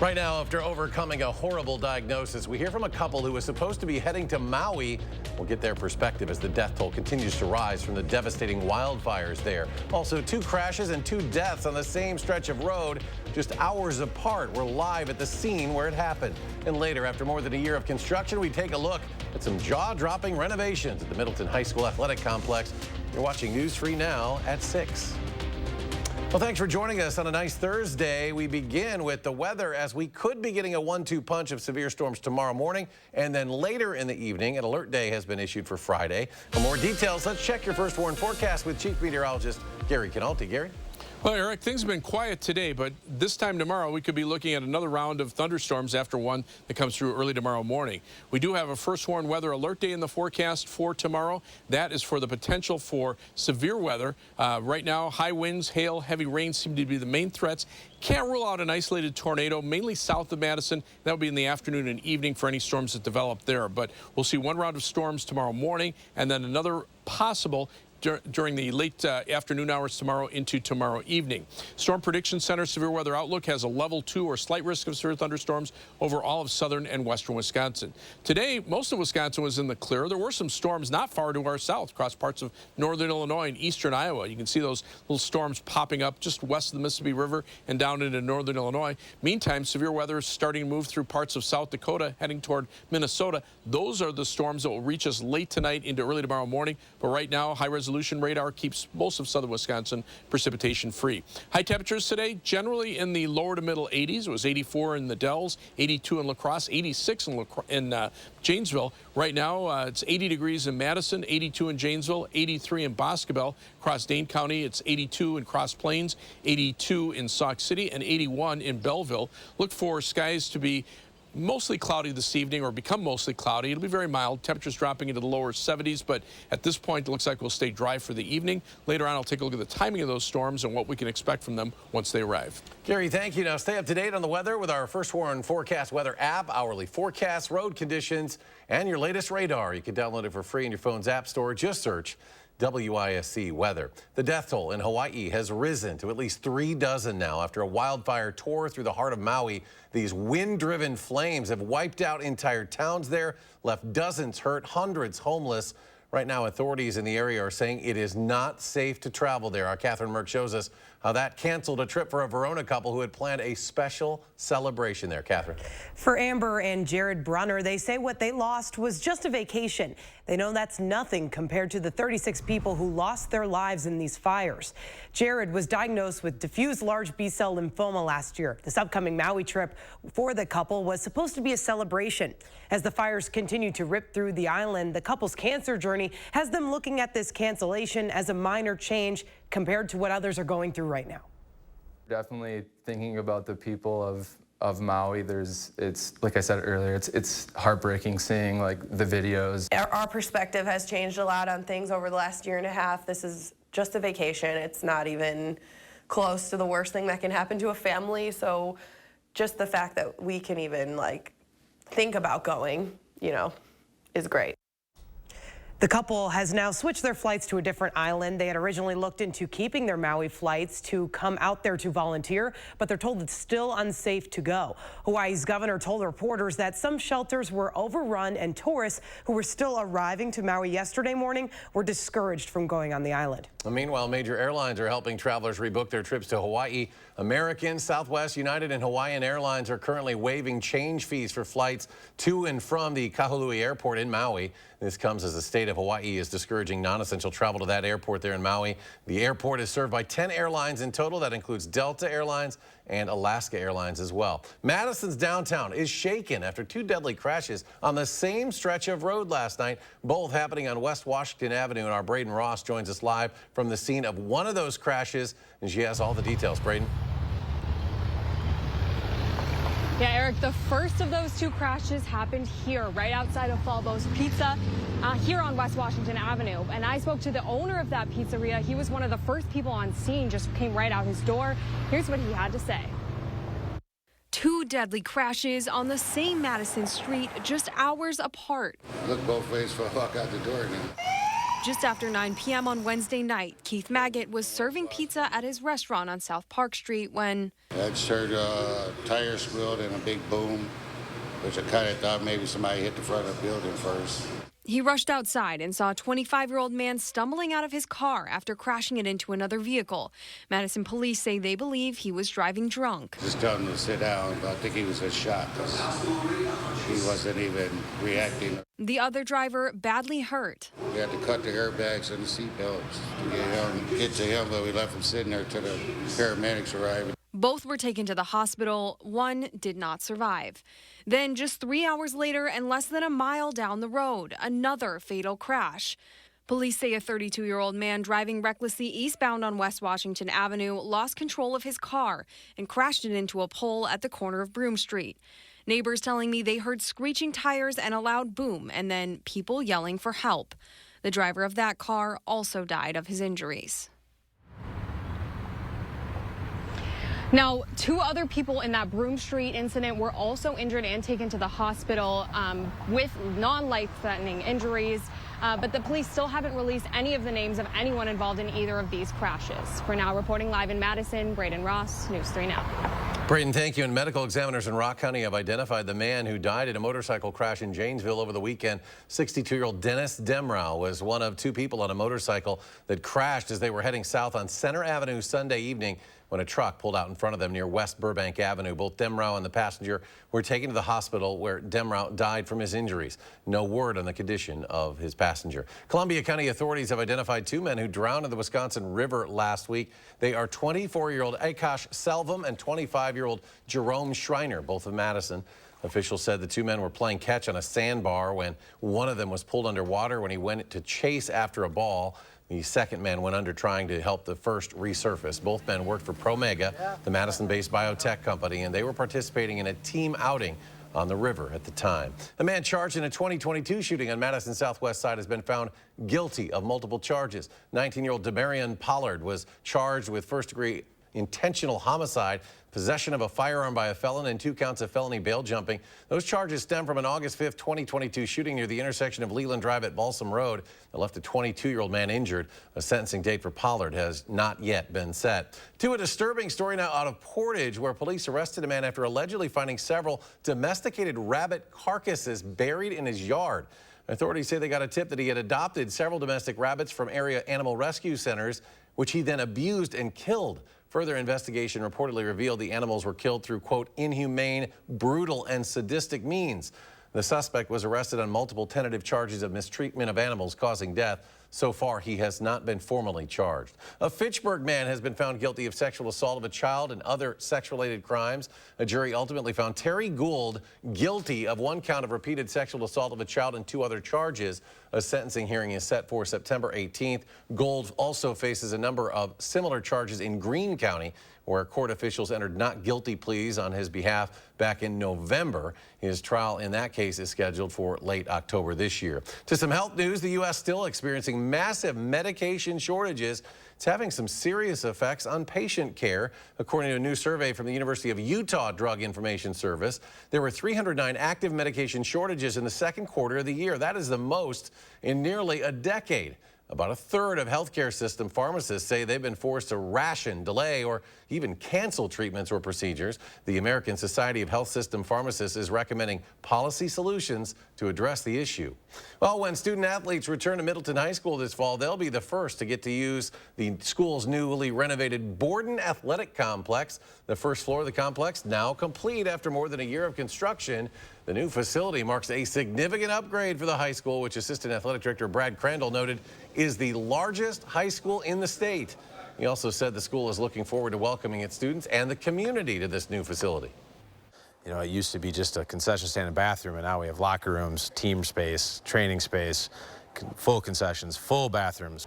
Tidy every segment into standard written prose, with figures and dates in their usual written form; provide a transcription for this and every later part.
Right now, after overcoming a horrible diagnosis, we hear from a couple who was supposed to be heading to Maui. We'll get their perspective as the death toll continues to rise from the devastating wildfires there. Also, 2 crashes and 2 deaths on the same stretch of road just hours apart. We're live at the scene where it happened. And later, after more than a year of construction, we take a look at some jaw-dropping renovations at the Middleton High School Athletic Complex. You're watching News 3 Now at 6. Well, thanks for joining us on a nice Thursday. We begin with the weather, as we could be getting a 1-2 punch of severe storms tomorrow morning, and then later in the evening, an alert day has been issued for Friday. For more details, let's check your first warn forecast with Chief Meteorologist Gary Canalti. Gary? Well, Eric, things have been quiet today, but this time tomorrow we could be looking at another round of thunderstorms after one that comes through early tomorrow morning. We do have a first warn weather alert day in the forecast for tomorrow. That is for the potential for severe weather. Right now, high winds, hail, heavy rain seem to be the main threats. Can't rule out an isolated tornado, mainly south of Madison. That will be in the afternoon and evening for any storms that develop there. But we'll see one round of storms tomorrow morning and then another possible during the late afternoon hours tomorrow into tomorrow evening. Storm Prediction Center Severe Weather Outlook has a level 2 or slight risk of severe thunderstorms over all of southern and western Wisconsin. Today, most of Wisconsin was in the clear. There were some storms not far to our south across parts of northern Illinois and eastern Iowa. You can see those little storms popping up just west of the Mississippi River and down into northern Illinois. Meantime, severe weather is starting to move through parts of South Dakota, heading toward Minnesota. Those are the storms that will reach us late tonight into early tomorrow morning. But right now, high-resolution radar keeps most of southern Wisconsin precipitation free. High temperatures today, generally in the lower to middle 80s. It was 84 in the Dells, 82 in La Crosse, 86 in Janesville. Right now, it's 80 degrees in Madison, 82 in Janesville, 83 in Boscobel. Across Dane County, it's 82 in Cross Plains, 82 in Sauk City, and 81 in Belleville. Look for skies to be mostly cloudy this evening, or become mostly cloudy. It'll be very mild. Temperatures dropping into the lower 70s, but at this point, it looks like we'll stay dry for the evening. Later on, I'll take a look at the timing of those storms and what we can expect from them once they arrive. Gary, thank you. Now, stay up to date on the weather with our First Warn Forecast Weather app, hourly forecasts, road conditions, and your latest radar. You can download it for free in your phone's app store. Just search WISC weather. The death toll in Hawaii has risen to at least 3 dozen now after a wildfire tore through the heart of Maui. These wind-driven flames have wiped out entire towns there, left dozens hurt, hundreds homeless. Right now, authorities in the area are saying it is not safe to travel there. Our Catherine Merck shows us how that canceled a trip for a Verona couple who had planned a special celebration there. Catherine. For Amber and Jared Brunner, they say what they lost was just a vacation. They know that's nothing compared to the 36 people who lost their lives in these fires. Jared was diagnosed with diffuse large B-cell lymphoma last year. This upcoming Maui trip for the couple was supposed to be a celebration. As the fires continue to rip through the island, the couple's cancer journey has them looking at this cancellation as a minor change compared to what others are going through right now. Definitely thinking about the people of Maui. It's like I said earlier, it's heartbreaking seeing like the videos. Our perspective has changed a lot on things over the last year and a half. This is just a vacation. It's not even close to the worst thing that can happen to a family. So just the fact that we can even like think about going, is great. The couple has now switched their flights to a different island. They had originally looked into keeping their Maui flights to come out there to volunteer, but they're told it's still unsafe to go. Hawaii's governor told reporters that some shelters were overrun and tourists who were still arriving to Maui yesterday morning were discouraged from going on the island. Meanwhile, major airlines are helping travelers rebook their trips to Hawaii. American, Southwest, United, and Hawaiian Airlines are currently waiving change fees for flights to and from the Kahului Airport in Maui. This comes as the state of Hawaii is discouraging non-essential travel to that airport there in Maui. The airport is served by 10 airlines in total. That includes Delta Airlines and Alaska Airlines as well. Madison's downtown is shaken after 2 deadly crashes on the same stretch of road last night, both happening on West Washington Avenue. And our Braden Ross joins us live from the scene of one of those crashes, and she has all the details. Braden. Yeah, Eric, the first of those 2 crashes happened here, right outside of Falbo's Pizza, here on West Washington Avenue. And I spoke to the owner of that pizzeria. He was one of the first people on scene, just came right out his door. Here's what he had to say. 2 deadly crashes on the same Madison street just hours apart. Look both ways for a walk out the door now. Just after 9 p.m. on Wednesday night, Keith Maggot was serving pizza at his restaurant on South Park Street when I just heard a tire squealed and a big boom, which I kind of thought maybe somebody hit the front of the building first. he rushed outside and saw a 25-year-old man stumbling out of his car after crashing it into another vehicle. Madison police say they believe he was driving drunk. Just told him to sit down, but I think he was just shot because he wasn't even reacting. The other driver badly hurt. We had to cut the airbags and the seatbelts to get to him, but we left him sitting there till the paramedics arrived. Both were taken to the hospital. One did not survive. Then just 3 hours later and less than a mile down the road, another fatal crash. Police say a 32-year-old man driving recklessly eastbound on West Washington Avenue lost control of his car and crashed it into a pole at the corner of Broome Street. Neighbors telling me they heard screeching tires and a loud boom and then people yelling for help. The driver of that car also died of his injuries. Now, 2 other people in that Broome Street incident were also injured and taken to the hospital with non-life-threatening injuries. But the police still haven't released any of the names of anyone involved in either of these crashes. For now, reporting live in Madison, Braden Ross, News 3 Now. Braden, thank you. And medical examiners in Rock County have identified the man who died in a motorcycle crash in Janesville over the weekend. 62-year-old Dennis Demrow was one of 2 people on a motorcycle that crashed as they were heading south on Center Avenue Sunday evening when a truck pulled out in front of them near West Burbank Avenue. Both Demrow and the passenger were taken to the hospital where Demrow died from his injuries. No word on the condition of his passenger. Columbia County authorities have identified 2 men who drowned in the Wisconsin River last week. They are 24-year-old Akash Selvum and 25-year-old Jerome Schreiner, both of Madison. Officials said the 2 men were playing catch on a sandbar when one of them was pulled underwater when he went to chase after a ball. The second man went under trying to help the first resurface. Both men worked for Promega, the Madison-based biotech company, and they were participating in a team outing on the river at the time. A man charged in a 2022 shooting on Madison's southwest side has been found guilty of multiple charges. 19-year-old Demarion Pollard was charged with first-degree intentional homicide, possession of a firearm by a felon, and 2 counts of felony bail jumping. Those charges stem from an August 5th, 2022 shooting near the intersection of Leland Drive at Balsam Road that left a 22-year-old man injured. A sentencing date for Pollard has not yet been set. To a disturbing story now out of Portage, where police arrested a man after allegedly finding several domesticated rabbit carcasses buried in his yard. Authorities say they got a tip that he had adopted several domestic rabbits from area animal rescue centers, which he then abused and killed. Further investigation reportedly revealed the animals were killed through, quote, inhumane, brutal, and sadistic means. The suspect was arrested on multiple tentative charges of mistreatment of animals causing death. So far, he has not been formally charged. A Fitchburg man has been found guilty of sexual assault of a child and other sex-related crimes. A jury ultimately found Terry Gould guilty of 1 count of repeated sexual assault of a child and 2 other charges. A sentencing hearing is set for September 18th. Gould also faces a number of similar charges in Greene County, where court officials entered not guilty pleas on his behalf back in November. His trial in that case is scheduled for late October this year. To some health news, the U.S. still experiencing massive medication shortages. It's having some serious effects on patient care. According to a new survey from the University of Utah Drug Information Service, there were 309 active medication shortages in the second quarter of the year. That is the most in nearly a decade. About a third of healthcare system pharmacists say they've been forced to ration, delay, or even cancel treatments or procedures. The American Society of Health System Pharmacists is recommending policy solutions to address the issue. Well, when student athletes return to Middleton High School this fall, they'll be the first to get to use the school's newly renovated Borden Athletic Complex. The first floor of the complex now complete after more than a year of construction. The new facility marks a significant upgrade for the high school, which Assistant Athletic Director Brad Crandall noted is the largest high school in the state. He also said the school is looking forward to welcoming its students and the community to this new facility. You know, it used to be just a concession stand and bathroom, and now we have locker rooms, team space, training space, full concessions, full bathrooms.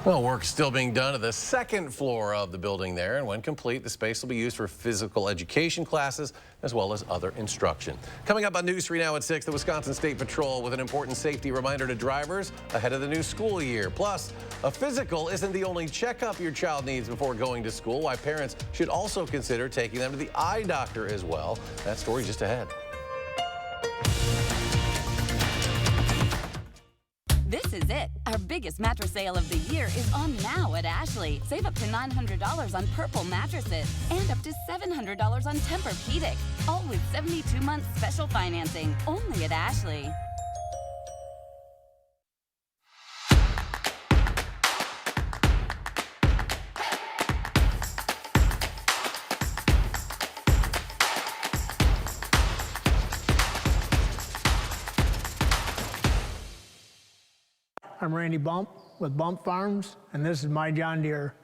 Well, work is still being done at the second floor of the building there, and when complete, the space will be used for physical education classes as well as other instruction. Coming up on News 3 Now at 6, the Wisconsin State Patrol with an important safety reminder to drivers ahead of the new school year. Plus, a physical isn't the only checkup your child needs before going to school. Why parents should also consider taking them to the eye doctor as well. That story just ahead. This is biggest mattress sale of the year is on now at Ashley. Save up to $900 on Purple mattresses and up to $700 on Tempur-Pedic. All with 72-month special financing. Only at Ashley. I'm Randy Bump with Bump Farms, and this is my John Deere.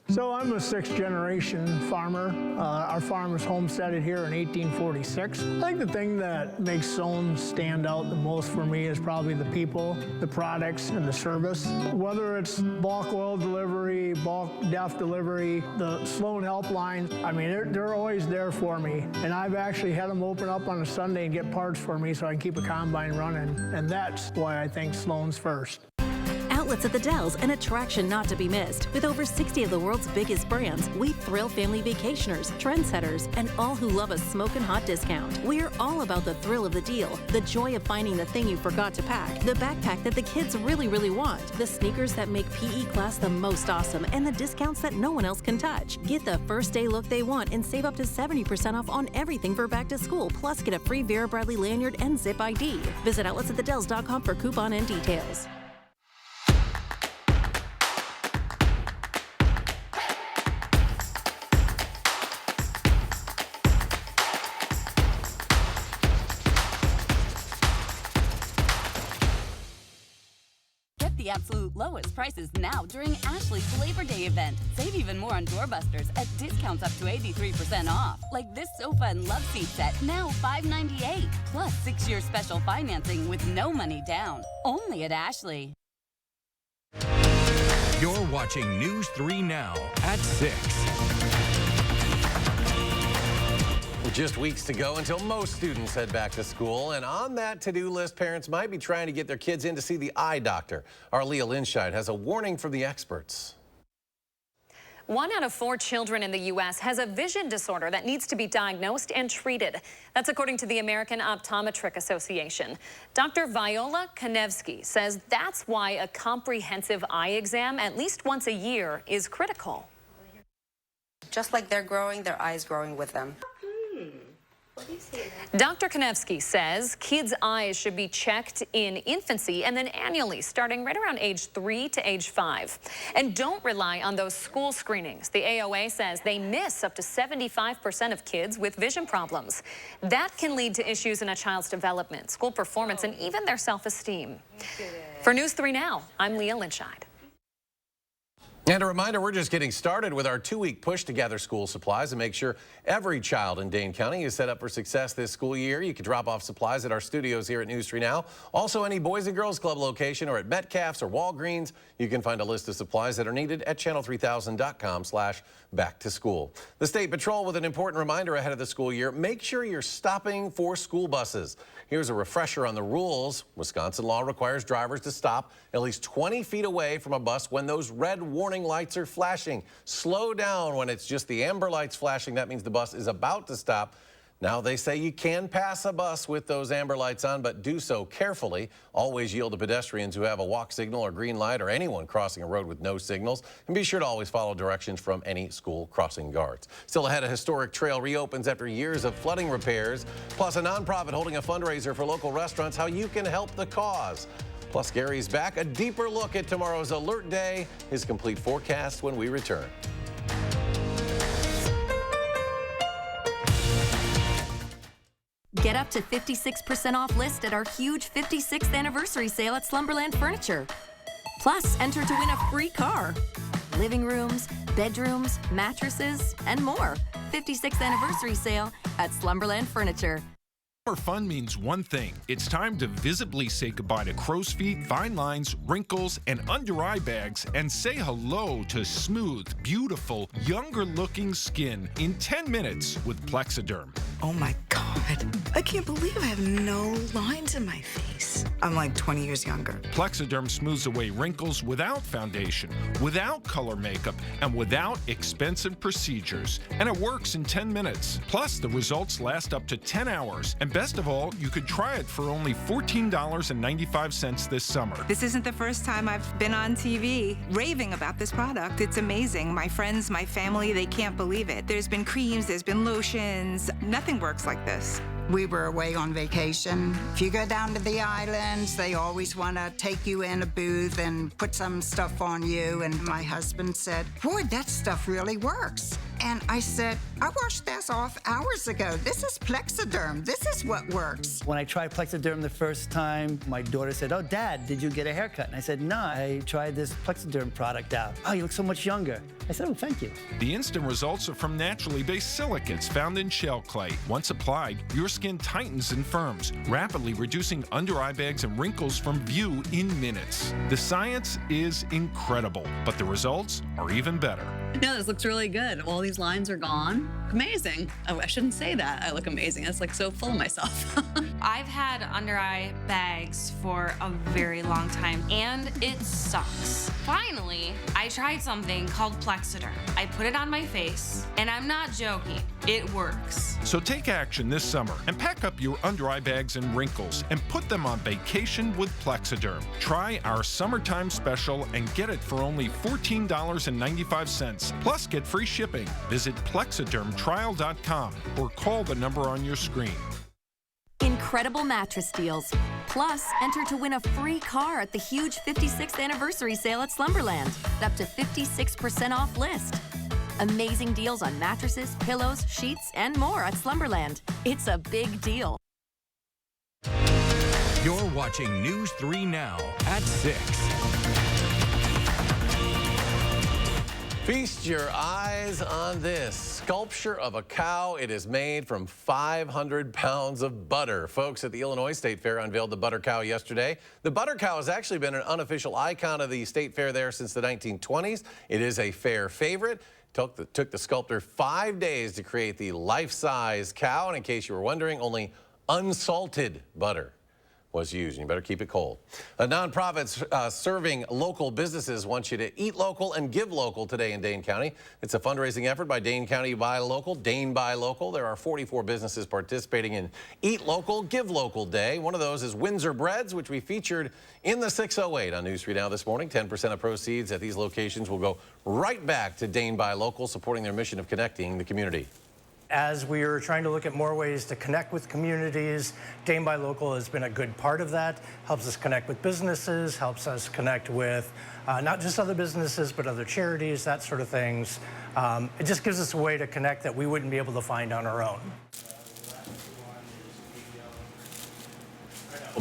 So I'm a 6th generation farmer. Our farm was homesteaded here in 1846. I think the thing that makes Sloan stand out the most for me is probably the people, the products, and the service. Whether it's bulk oil delivery, bulk DEF delivery, the Sloan helpline, I mean, they're always there for me. And I've actually had them open up on a Sunday and get parts for me so I can keep a combine running. And that's why I think Sloan's first. Outlets at the Dells, an attraction not to be missed. With over 60 of the world's biggest brands, we thrill family vacationers, trendsetters, and all who love a smoking hot discount. We're all about the thrill of the deal, the joy of finding the thing you forgot to pack, the backpack that the kids really, really want, the sneakers that make PE class the most awesome, and the discounts that no one else can touch. Get the first day look they want and save up to 70% off on everything for back to school, plus get a free Vera Bradley lanyard and Zip ID. Visit outletsatthedells.com for coupon and details. The absolute lowest prices now during Ashley's Labor Day event. Save even more on doorbusters at discounts up to 83% off. Like this sofa and love seat set, now $598. Plus 6-year special financing with no money down. Only at Ashley. You're watching News 3 Now at 6. Just weeks to go until most students head back to school. And on that to-do list, parents might be trying to get their kids in to see the eye doctor. Our Leah Linscheid has a warning from the experts. 1 out of 4 children in the U.S. has a vision disorder that needs to be diagnosed and treated. That's according to the American Optometric Association. Dr. Viola Konevsky says that's why a comprehensive eye exam at least once a year is critical. Just like they're growing, their eyes growing with them. Dr. Konevsky says kids' eyes should be checked in infancy and then annually, starting right around age 3 to age 5. And don't rely on those school screenings. The AOA says they miss up to 75% of kids with vision problems. That can lead to issues in a child's development, school performance, and even their self-esteem. For News 3 Now, I'm Leah Linscheid. And a reminder, we're just getting started with our 2-week push to gather school supplies and make sure every child in Dane County is set up for success this school year. You can drop off supplies at our studios here at News 3 Now. Also, any Boys and Girls Club location or at Metcalf's or Walgreens, you can find a list of supplies that are needed at channel3000.com/back-to-school. The State Patrol with an important reminder ahead of the school year. Make sure you're stopping for school buses. Here's a refresher on the rules. Wisconsin law requires drivers to stop at least 20 feet away from a bus when those red warning lights are flashing. Slow down when it's just the amber lights flashing. That means the bus is about to stop. Now they say you can pass a bus with those amber lights on, but do so carefully. Always yield to pedestrians who have a walk signal or green light or anyone crossing a road with no signals. And be sure to always follow directions from any school crossing guards. Still ahead, a historic trail reopens after years of flooding repairs. Plus, a nonprofit holding a fundraiser for local restaurants, how you can help the cause. Plus, Gary's back. A deeper look at tomorrow's alert day. His complete forecast when we return. Get up to 56% off list at our huge 56th anniversary sale at Slumberland Furniture. Plus, enter to win a free car. Living rooms, bedrooms, mattresses, and more. 56th anniversary sale at Slumberland Furniture. Summer fun means one thing. It's time to visibly say goodbye to crow's feet, fine lines, wrinkles, and under-eye bags, and say hello to smooth, beautiful, younger-looking skin in 10 minutes with Plexiderm. Oh my God, I can't believe I have no lines in my face. I'm like 20 years younger. Plexiderm smooths away wrinkles without foundation, without color makeup, and without expensive procedures. And it works in 10 minutes. Plus, the results last up to 10 hours. And best of all, you could try it for only $14.95 this summer. This isn't the first time I've been on TV raving about this product. It's amazing. My friends, my family, they can't believe it. There's been creams, there's been lotions. Nothing works like this. We were away on vacation. If you go down to the islands, they always want to take you in a booth and put some stuff on you. And my husband said, boy, that stuff really works. And I said, I washed this off hours ago. This is Plexiderm. This is what works. When I tried Plexiderm the first time, my daughter said, oh, Dad, did you get a haircut? And I said, no, I tried this Plexiderm product out. Oh, you look so much younger. I said, oh, thank you. The instant results are from naturally based silicates found in shell clay. Once applied, your skin tightens and firms, rapidly reducing under eye bags and wrinkles from view in minutes. The science is incredible, but the results are even better. Yeah, this looks really good. All these lines are gone. Amazing. Oh, I shouldn't say that. I look amazing. That's like so full of myself. I've had under eye bags for a very long time, and it sucks. Finally, I tried something called Plexiderm. I put it on my face, and I'm not joking. It works. So take action this summer and pack up your under eye bags and wrinkles and put them on vacation with Plexiderm. Try our summertime special and get it for only $14.95. Plus, get free shipping. Visit plexidermtrial.com or call the number on your screen. Incredible mattress deals. Plus, enter to win a free car at the huge 56th anniversary sale at Slumberland. Up to 56% off list. Amazing deals on mattresses, pillows, sheets, and more at Slumberland. It's a big deal. You're watching News 3 Now at 6. Feast your eyes on this sculpture of a cow. It is made from 500 pounds of butter. Folks at the Illinois State Fair unveiled the butter cow yesterday. The butter cow has actually been an unofficial icon of the state fair there since the 1920s. It is a fair favorite. Took the sculptor 5 days to create the life-size cow. And in case you were wondering, only unsalted butter was used. You better keep it cold. A nonprofit serving local businesses wants you to eat local and give local today in Dane County. It's a fundraising effort by Dane County Buy Local, Dane Buy Local. There are 44 businesses participating in Eat Local, Give Local Day. One of those is Windsor Breads, which we featured in the 608 on News 3 Now this morning. 10% of proceeds at these locations will go right back to Dane Buy Local, supporting their mission of connecting the community. As we are trying to look at more ways to connect with communities, Dane Buy Local has been a good part of that. Helps us connect with businesses, helps us connect with not just other businesses, but other charities, that sort of things. It just gives us a way to connect that we wouldn't be able to find on our own.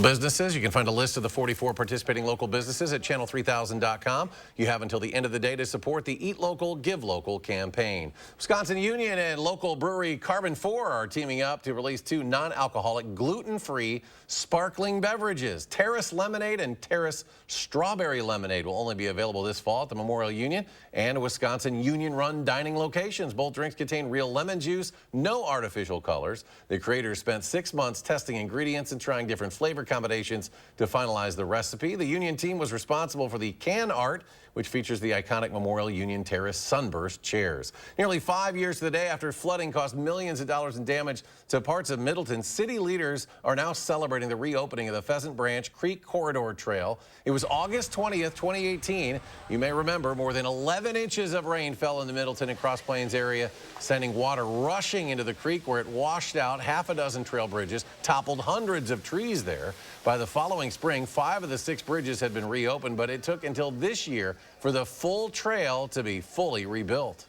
Businesses, you can find a list of the 44 participating local businesses at channel3000.com. You have until the end of the day to support the Eat Local, Give Local campaign. Wisconsin Union and local brewery Carbon 4 are teaming up to release 2 non-alcoholic, gluten-free sparkling beverages. Terrace Lemonade and Terrace Strawberry Lemonade will only be available this fall at the Memorial Union and Wisconsin Union-run dining locations. Both drinks contain real lemon juice, no artificial colors. The creators spent 6 months testing ingredients and trying different flavor combinations to finalize the recipe. The Union team was responsible for the can art, which features the iconic Memorial Union Terrace Sunburst chairs. Nearly 5 years to the day after flooding caused millions of dollars in damage to parts of Middleton, city leaders are now celebrating the reopening of the Pheasant Branch Creek Corridor Trail. It was August 20th, 2018. You may remember more than 11 inches of rain fell in the Middleton and Cross Plains area, sending water rushing into the creek where it washed out half a dozen trail bridges, toppled hundreds of trees there. By the following spring, 5 of the 6 bridges had been reopened, but it took until this year for the full trail to be fully rebuilt.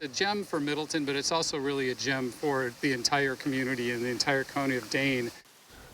A gem for Middleton, but it's also really a gem for the entire community and the entire county of Dane.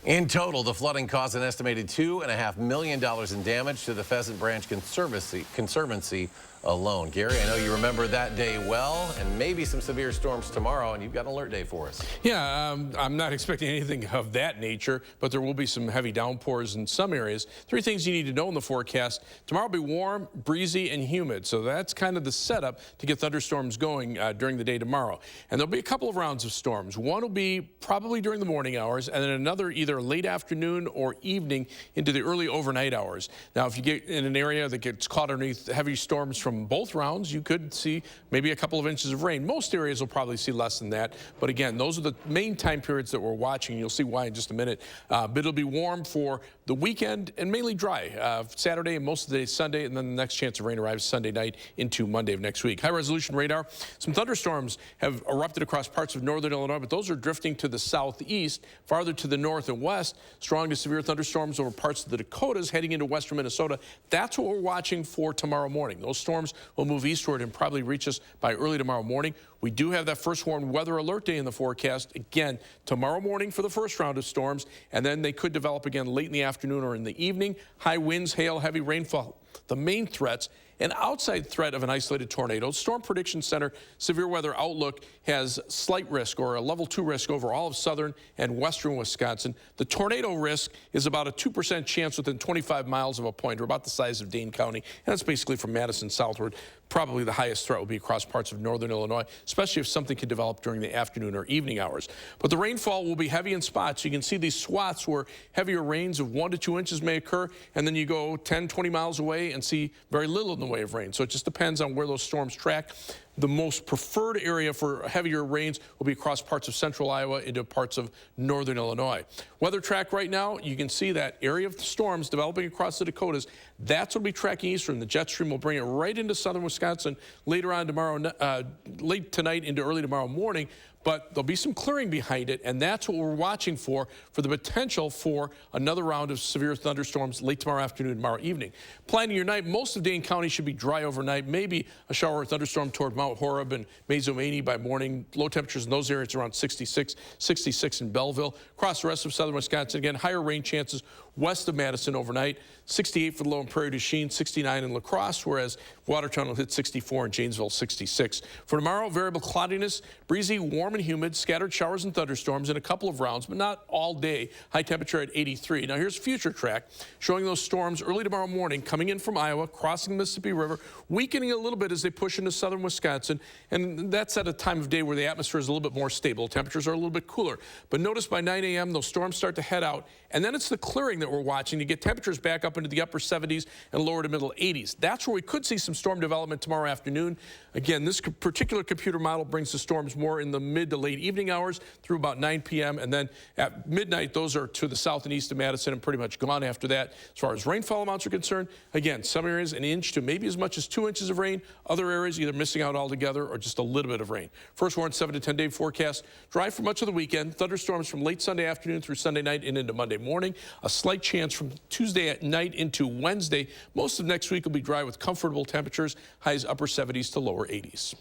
In total, the flooding caused an estimated $2.5 million in damage to the Pheasant Branch Conservancy alone. Gary, I know you remember that day well, and maybe some severe storms tomorrow, and you've got an alert day for us. Yeah, I'm not expecting anything of that nature, but there will be some heavy downpours in some areas. 3 things you need to know in the forecast. Tomorrow will be warm, breezy, and humid, so that's kind of the setup to get thunderstorms going during the day tomorrow. And there'll be a couple of rounds of storms. One will be probably during the morning hours, and then another either late afternoon or evening into the early overnight hours. Now, if you get in an area that gets caught underneath heavy storms from both rounds, you could see maybe a couple of inches of rain. Most areas will probably see less than that, but again, those are the main time periods that we're watching. You'll see why in just a minute. But it'll be warm for the weekend and mainly dry. Saturday and most of the day Sunday, and then the next chance of rain arrives Sunday night into Monday of next week. High-resolution radar. Some thunderstorms have erupted across parts of northern Illinois, but those are drifting to the southeast, farther to the north and west. Strong to severe thunderstorms over parts of the Dakotas heading into western Minnesota. That's what we're watching for tomorrow morning. Those storms will move eastward and probably reach us by early tomorrow morning. We do have that first warned weather alert day in the forecast. Again, tomorrow morning for the first round of storms, and then they could develop again late in the afternoon or in the evening. High winds, hail, heavy rainfall. The main threats, an outside threat of an isolated tornado. Storm Prediction Center Severe Weather Outlook has slight risk or a level 2 risk over all of southern and western Wisconsin. The tornado risk is about a 2% chance within 25 miles of a point, or about the size of Dane County. And that's basically from Madison southward. Probably the highest threat will be across parts of northern Illinois, especially if something could develop during the afternoon or evening hours. But the rainfall will be heavy in spots. You can see these swaths where heavier rains of 1 to 2 inches may occur, and then you go 10, 20 miles away and see very little in the way of rain. So it just depends on where those storms track. The most preferred area for heavier rains will be across parts of central Iowa into parts of northern Illinois. Weather track right now, you can see that area of the storms developing across the Dakotas. That's what will be tracking eastern. The jet stream will bring it right into southern Wisconsin later on tomorrow, late tonight into early tomorrow morning. But there'll be some clearing behind it, and that's what we're watching for the potential for another round of severe thunderstorms late tomorrow afternoon, tomorrow evening. Planning your night, most of Dane County should be dry overnight, maybe a shower or thunderstorm toward Mount Horeb and Mazomaney by morning. Low temperatures in those areas around 66, 66 in Belleville. Across the rest of southern Wisconsin, again, higher rain chances west of Madison overnight. 68 for the low in Prairie du Chien, 69 in La Crosse, whereas Watertown will hit 64 and Janesville 66. For tomorrow, variable cloudiness, breezy, warm and humid, scattered showers and thunderstorms in a couple of rounds, but not all day. High temperature at 83. Now here's future track showing those storms early tomorrow morning coming in from Iowa, crossing the Mississippi River, weakening a little bit as they push into southern Wisconsin, and that's at a time of day where the atmosphere is a little bit more stable. Temperatures are a little bit cooler. But notice by 9 a.m. those storms start to head out, and then it's the clearing that we're watching to get temperatures back up into the upper 70s and lower to middle 80s. That's where we could see some storm development tomorrow afternoon. Again, this particular computer model brings the storms more in the mid to late evening hours through about 9 p.m. And then at midnight, those are to the south and east of Madison and pretty much gone after that. As far as rainfall amounts are concerned, again, some areas an inch to maybe as much as 2 inches of rain. Other areas either missing out altogether or just a little bit of rain. First warned 7 to 10 day forecast. Dry for much of the weekend. Thunderstorms from late Sunday afternoon through Sunday night and into Monday morning. A slight chance from Tuesday at night into Wednesday. Most of next week will be dry with comfortable temperatures. Highs upper 70s to lower 80s.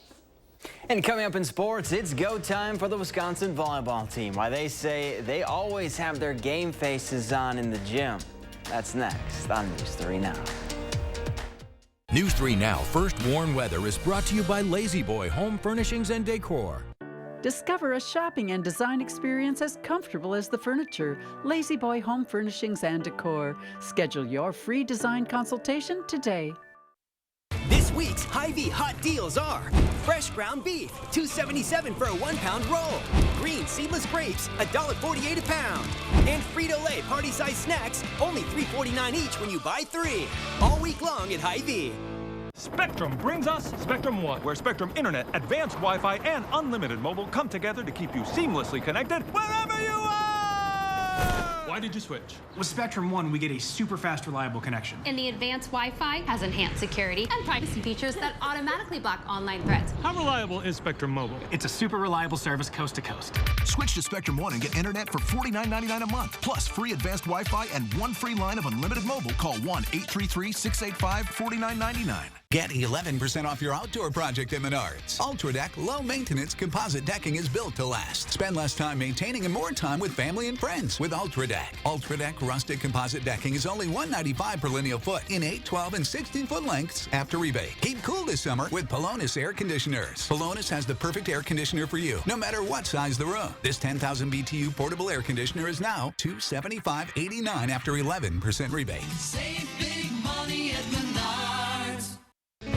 And coming up in sports, it's go time for the Wisconsin volleyball team. Why they say they always have their game faces on in the gym. That's next on News 3 Now. News 3 Now First Warn Weather is brought to you by Lazy Boy Home Furnishings and Decor. Discover a shopping and design experience as comfortable as the furniture. Lazy Boy Home Furnishings and Decor. Schedule your free design consultation today. This week's Hy-Vee hot deals are fresh ground beef, $2.77 for a 1-pound roll. Green seedless grapes, $1.48 a pound. And Frito-Lay party-sized snacks, only $3.49 each when you buy 3. All week long at Hy-Vee. Spectrum brings us Spectrum One, where Spectrum Internet, advanced Wi-Fi, and unlimited mobile come together to keep you seamlessly connected wherever you are! Why did you switch? With Spectrum One, we get a super fast, reliable connection. And the advanced Wi-Fi has enhanced security and privacy features that automatically block online threats. How reliable is Spectrum Mobile? It's a super reliable service coast to coast. Switch to Spectrum One and get internet for $49.99 a month, plus free advanced Wi-Fi and 1 free line of unlimited mobile. Call 1-833-685-4999. Get 11% off your outdoor project at Menards. UltraDeck low-maintenance composite decking is built to last. Spend less time maintaining and more time with family and friends with UltraDeck. Deck. Ultra Deck rustic composite decking is only $195 per lineal foot in 8, 12, and 16-foot lengths after rebate. Keep cool this summer with Pelonis air conditioners. Pelonis has the perfect air conditioner for you, no matter what size the room. This 10,000 BTU portable air conditioner is now $275.89 after 11% rebate. Save big money at Menards.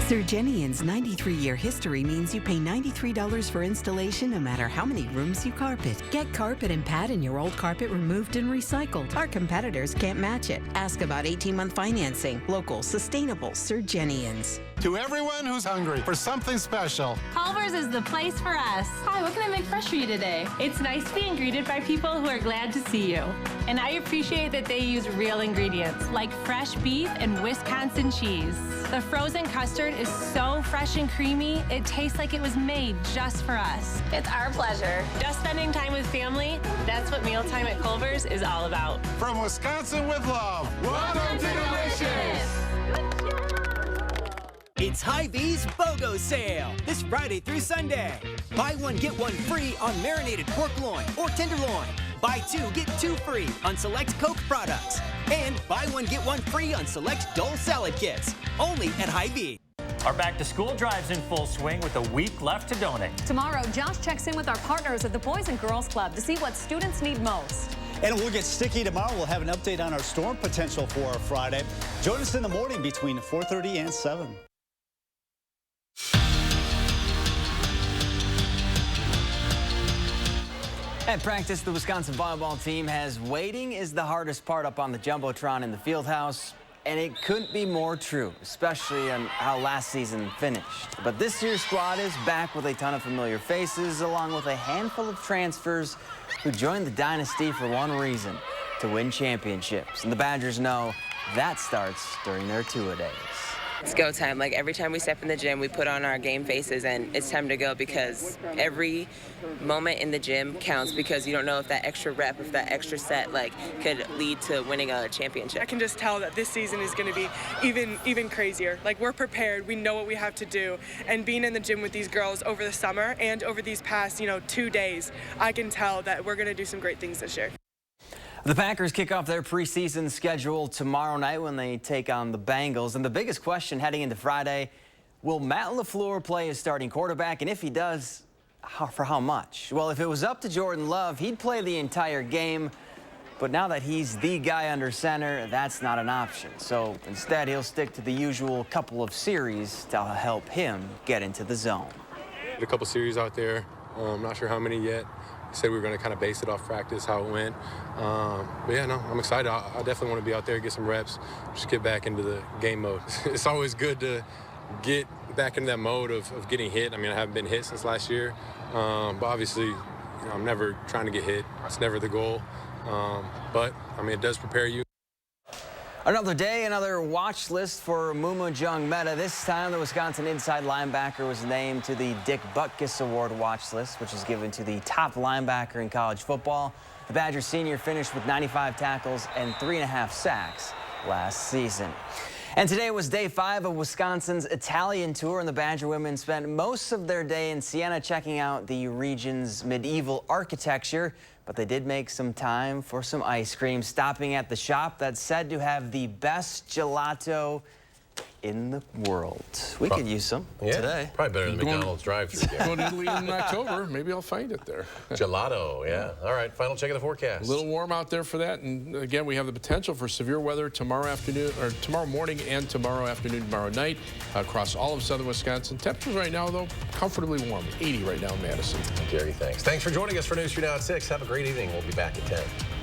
Surgenian's 93-year history means you pay $93 for installation no matter how many rooms you carpet. Get carpet and pad in your old carpet removed and recycled. Our competitors can't match it. Ask about 18-month financing. Local, sustainable Surgenians. To everyone who's hungry for something special, Culver's is the place for us. Hi, what can I make fresh for you today? It's nice being greeted by people who are glad to see you. And I appreciate that they use real ingredients, like fresh beef and Wisconsin cheese. The frozen custard is so fresh and creamy, it tastes like it was made just for us. It's our pleasure. Just spending time with family, that's what mealtime at Culver's is all about. From Wisconsin with love, welcome to Delicious! It's Hy-Vee's BOGO sale this Friday through Sunday. Buy one, get one free on marinated pork loin or tenderloin. Buy two, get two free on select Coke products. And buy one, get one free on select Dole salad kits. Only at Hy-Vee. Our back-to-school drive's in full swing with a week left to donate. Tomorrow, Josh checks in with our partners at the Boys and Girls Club to see what students need most. And we'll get sticky tomorrow. We'll have an update on our storm potential for our Friday. Join us in the morning between 4:30 and 7. At practice, the Wisconsin volleyball team has waiting is the hardest part up on the Jumbotron in the field house. And it couldn't be more true, especially on how last season finished. But this year's squad is back with a ton of familiar faces, along with a handful of transfers who joined the dynasty for one reason, to win championships. And the Badgers know that starts during their two-a-days. It's go time. Like every time we step in the gym, we put on our game faces and it's time to go because every moment in the gym counts because you don't know if that extra rep, if that extra set could lead to winning a championship. I can just tell that this season is going to be even crazier. Like we're prepared, we know what we have to do, and being in the gym with these girls over the summer and over these past 2 days, I can tell that we're going to do some great things this year. The Packers kick off their preseason schedule tomorrow night when they take on the Bengals. And the biggest question heading into Friday, will Matt LaFleur play his starting quarterback? And if he does, for how much? Well, if it was up to Jordan Love, he'd play the entire game. But now that he's the guy under center, that's not an option. So instead, he'll stick to the usual couple of series to help him get into the zone. A couple series out there. I'm not sure how many yet. Said we were going to kind of base it off practice, how it went. But yeah, no, I'm excited. I definitely want to be out there, get some reps, just get back into the game mode. It's always good to get back into that mode of getting hit. I mean, I haven't been hit since last year. But obviously, I'm never trying to get hit. It's never the goal. But, I mean, it does prepare you. Another day, another watch list for Mumu Jung-Meta. This time, the Wisconsin inside linebacker was named to the Dick Butkus Award watch list, which is given to the top linebacker in college football. The Badgers senior finished with 95 tackles and 3.5 sacks last season. And today was day 5 of Wisconsin's Italian tour, and the Badger women spent most of their day in Siena checking out the region's medieval architecture. But they did make some time for some ice cream, stopping at the shop that's said to have the best gelato in the world. We could use some today. Probably better than McDonald's drive-thru. Going to Italy in October. Maybe I'll find it there. Gelato, yeah. All right, final check of the forecast. A little warm out there for that. And again, we have the potential for severe weather tomorrow afternoon, or tomorrow morning and tomorrow afternoon, tomorrow night across all of southern Wisconsin. Temperatures right now, though, comfortably warm. 80 right now in Madison. Gary, thanks. Thanks for joining us for News 3 Now at 6. Have a great evening. We'll be back at 10.